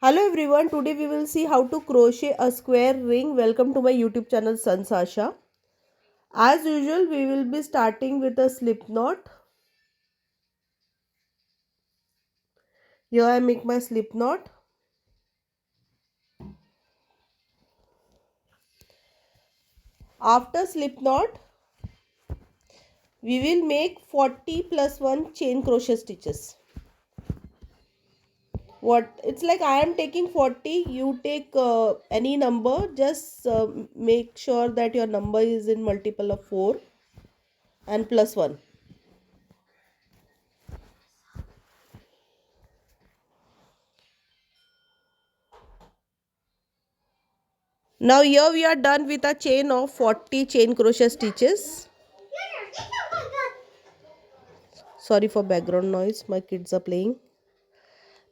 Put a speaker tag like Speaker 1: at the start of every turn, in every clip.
Speaker 1: Hello everyone, today we will see how to crochet a square ring. Welcome to my YouTube channel Sanjs Aasha. As usual, we will be starting with a slip knot. Here I make my slip knot. After slip knot, we will make 40 plus 1 chain crochet stitches. It's like I am taking 40, you take any number, just make sure that your number is in multiple of 4 and plus 1. Now here we are done with a chain of 40 chain crochet stitches. Sorry for background noise, my kids are playing.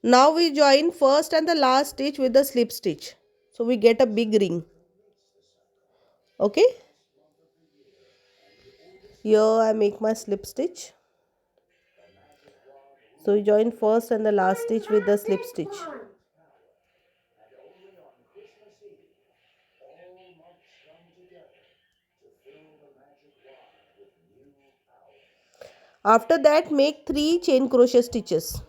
Speaker 1: Now we join first and the last stitch with the slip stitch. So we get a big ring. Okay. Here I make my slip stitch. So we join first and the last stitch with the slip stitch. After that, make 3 chain crochet stitches.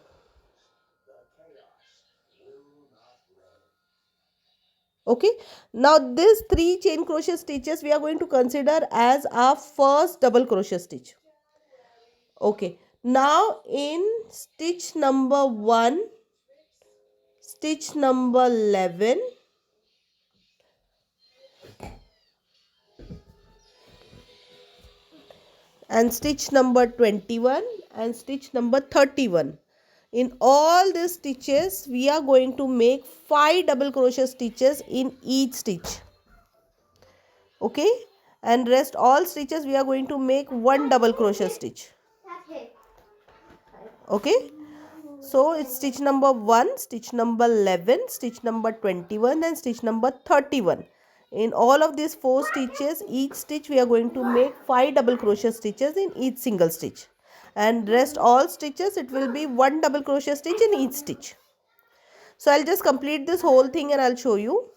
Speaker 1: Okay. Now these 3 chain crochet stitches we are going to consider as our first double crochet stitch. Okay. Now in stitch number 1, stitch number 11, and stitch number 21 and stitch number 31. In all these stitches we are going to make 5 double crochet stitches in each stitch. Okay, and rest all stitches we are going to make 1 double crochet stitch. Okay, so it's stitch number 1, stitch number 11, stitch number 21 and stitch number 31. In all of these 4 stitches, each stitch we are going to make 5 double crochet stitches in each single stitch, and rest all stitches it will be 1 double crochet stitch in each stitch. So I'll just complete this whole thing and I'll show you.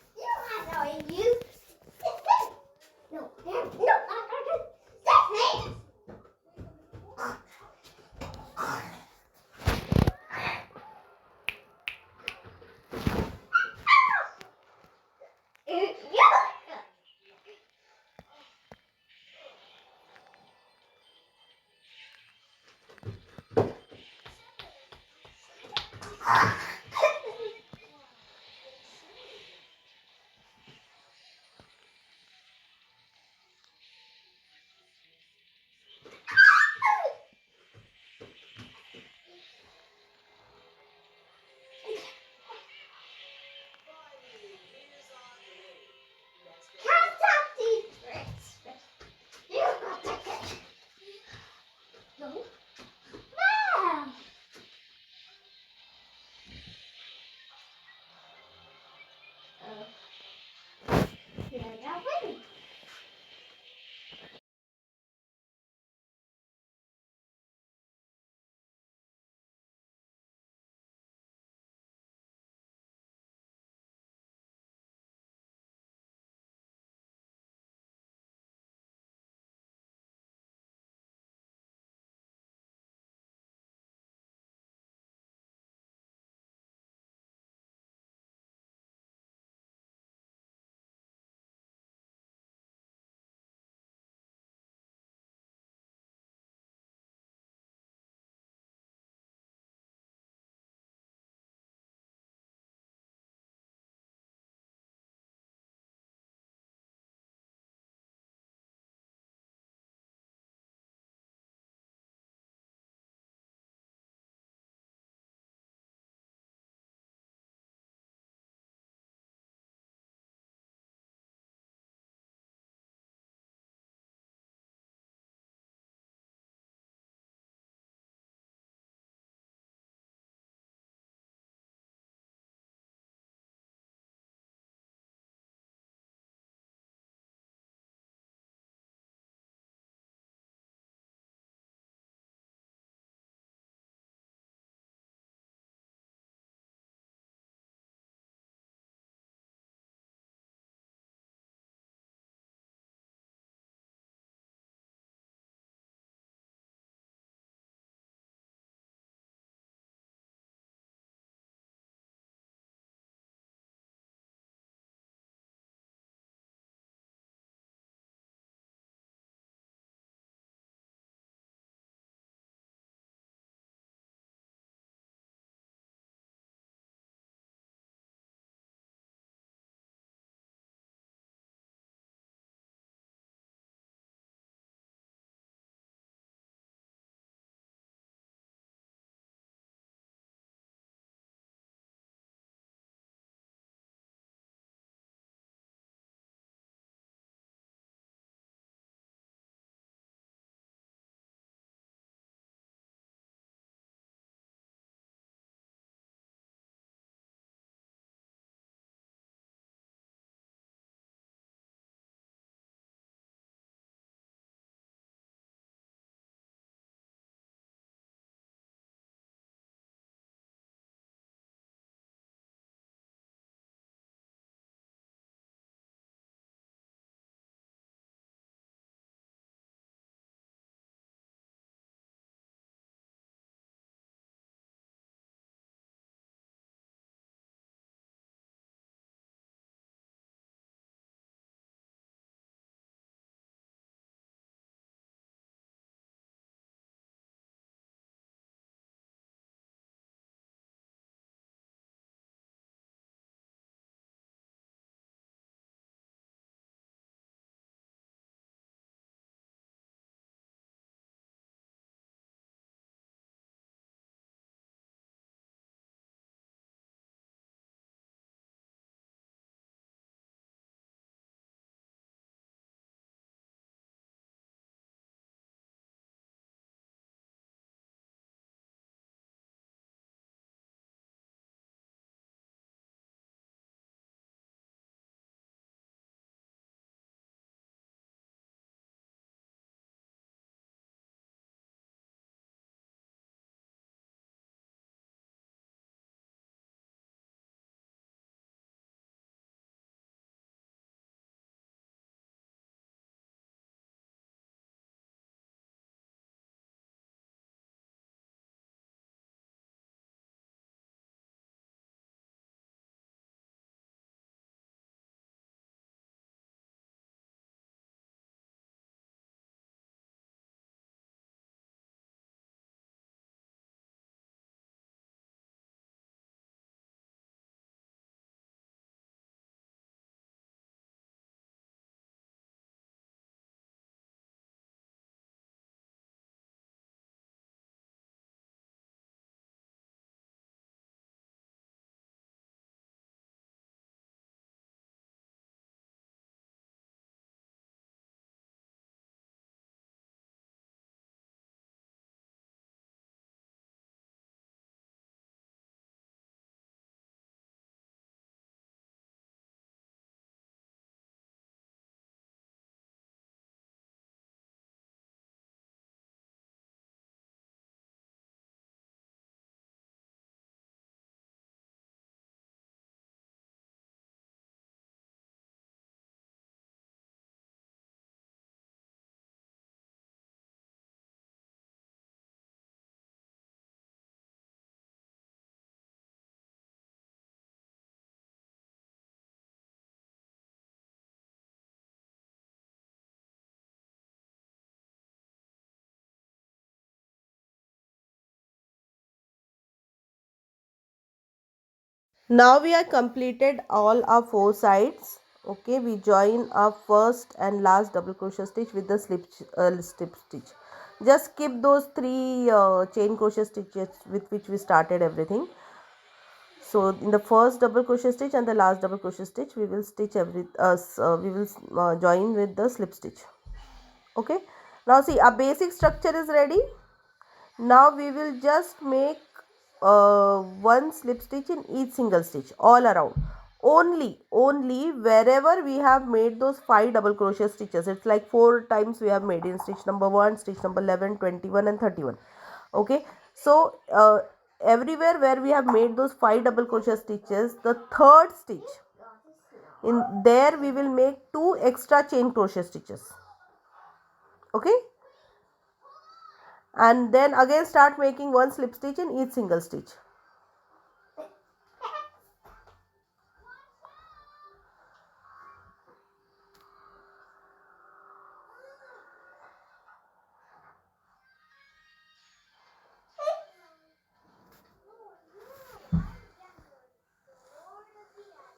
Speaker 1: Now we have completed all our four sides. Okay, we join our first and last double crochet stitch with the slip stitch. Just skip those three chain crochet stitches with which we started everything. So in the first double crochet stitch and the last double crochet stitch, we will stitch we will join with the slip stitch. Okay, now see, our basic structure is ready. Now we will just make one slip stitch in each single stitch all around. Only wherever we have made those 5 double crochet stitches, it's like 4 times we have made in stitch number 1, stitch number 11, 21 and 31. Okay, so everywhere where we have made those 5 double crochet stitches, the third stitch, in there we will make 2 extra chain crochet stitches. Okay, and then again start making one slip stitch in each single stitch.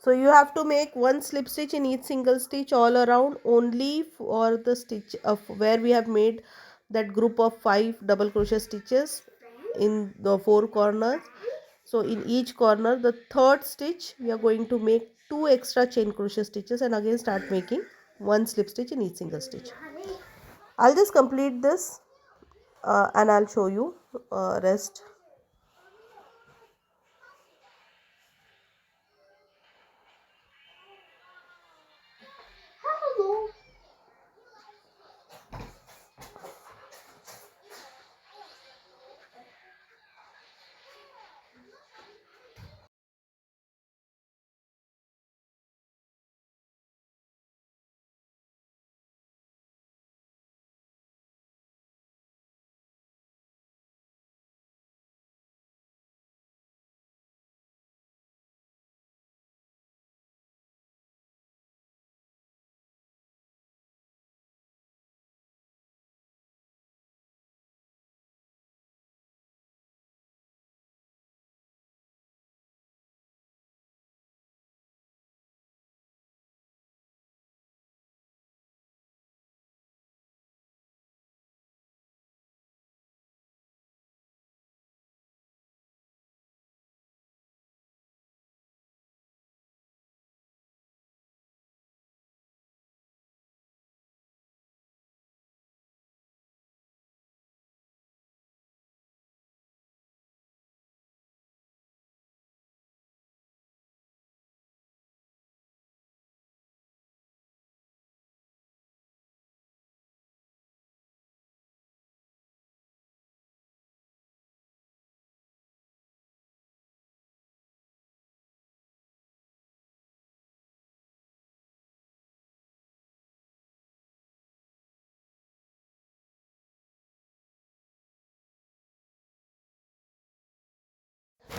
Speaker 1: So you have to make one slip stitch in each single stitch all around, only for the stitch of where we have made that group of 5 double crochet stitches in the 4 corners. So in each corner, the third stitch, we are going to make 2 extra chain crochet stitches and again start making one slip stitch in each single stitch. I'll just complete this and I'll show you rest.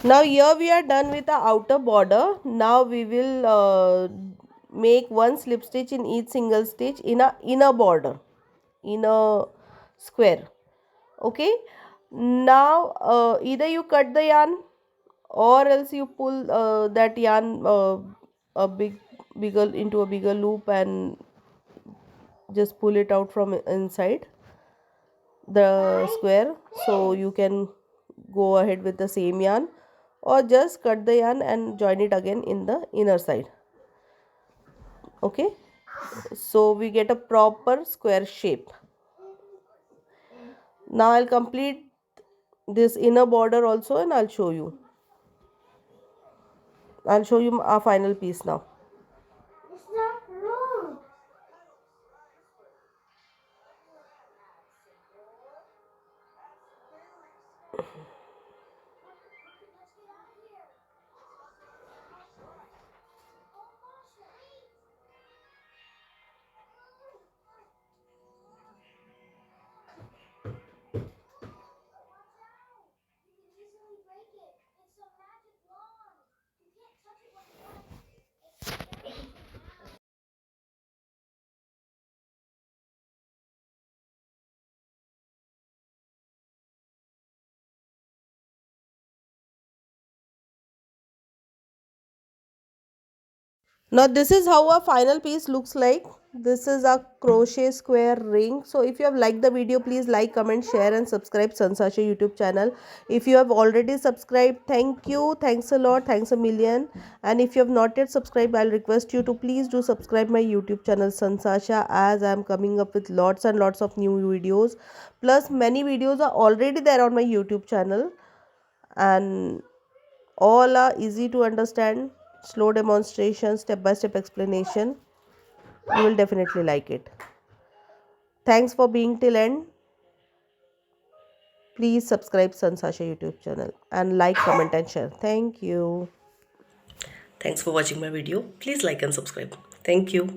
Speaker 1: Now here we are done with the outer border. Now we will make one slip stitch in each single stitch in a inner border, in a square. Okay, now either you cut the yarn or else you pull that yarn a bigger into a bigger loop and just pull it out from inside the square. So you can go ahead with the same yarn or just cut the yarn and join it again in the inner side. Okay, so we get a proper square shape. Now I'll complete this inner border also and I'll show you our final piece now. Now this is how our final piece looks like. This is a crochet square ring. So if you have liked the video, please like, comment, share and subscribe Sanjs Aasha YouTube channel. If you have already subscribed, thank you. Thanks a lot. Thanks a million. And if you have not yet subscribed, I'll request you to please do subscribe my YouTube channel Sanjs Aasha, as I am coming up with lots and lots of new videos. Plus many videos are already there on my YouTube channel, and all are easy to understand, slow demonstration, step by step explanation. You will definitely like it. Thanks for being till end. Please subscribe Sanjs Aasha YouTube channel and like, comment and share. Thank you.
Speaker 2: Thanks for watching my video. Please like and subscribe. Thank you.